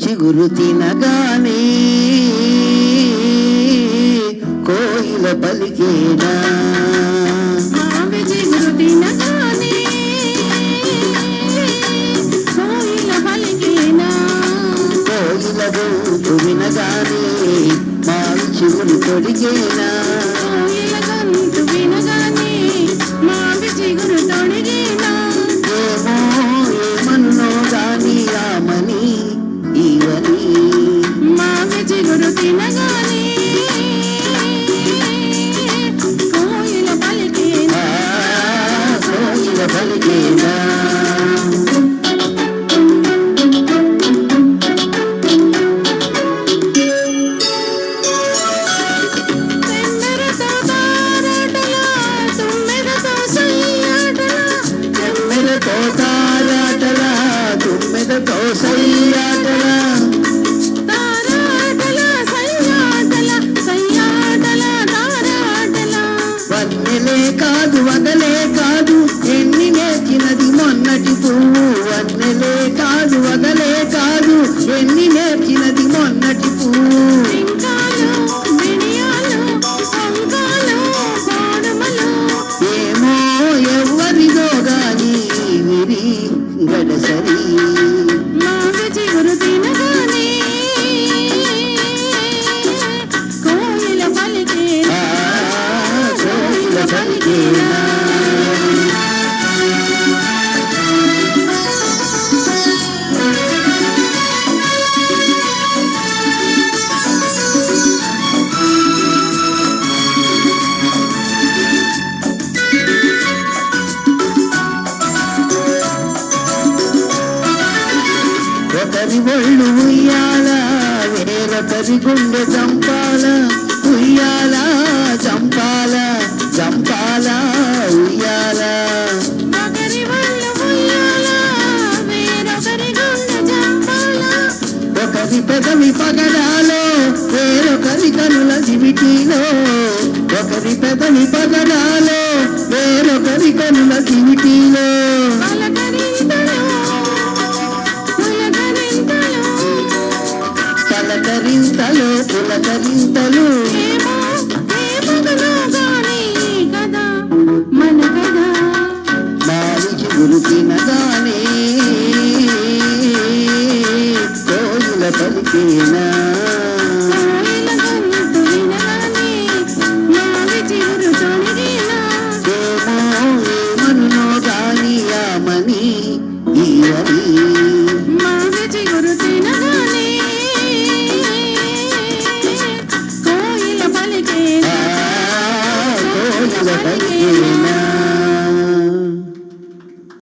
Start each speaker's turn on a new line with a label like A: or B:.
A: చిగురు తినగానే కోయిల పలికేనా
B: మావి చిగురు తినగానే కోయిల పలికేనా
A: కోయిల గొంతు వినగానే మావి చిగురు తొడిగేనా
B: కోయిల గొంతు వినగానే మావి చిగురు తొడిగేనా
A: ఏమో ఏమన్నో గాని ఆమని ఈవని
B: మావి చిగురు తినగానే కోయిల పలికేనా
A: కోయిల పలికేనా తుమ్మెదతో సయ్యాటల వన్నెలే కాదు వదలే కాదు ఎన్ని నేర్చినది మొన్నటి పువ్వు వన్నెలే కాదు వదలే కాదు ఎన్ని నేర్చినది మొన్నటి పువ్వు ఏమో ఎవరిదో గాని విరి గడసరి
B: మావి చిగురు తినగానే కోయిల పలికేనా
A: కోయిల పలికేనా ఒకరి ఒళ్ళు ఉయ్యాల వేరొకరి గుండె చంపాల ఉయ్యాల చంపాల చంపాల ఉయ్యాల
B: ఒకరి ఒళ్ళు ఉయ్యాల వేరొకరి గుండె చంపాల
A: ఒకరి పెదవి పగడాలో వేరొకరి కనుల జిమిటీలో ఒకరి పెదవి పగడాలో వేరొకరి కనుల జిమిటీలో పలకరింతలు పులకరింతలు మావి చిగురు తినగానే కోయిల పలికేనా ఏమో ఏమన్నో గాని ఆమని ఈవని కోయిల పలికేనా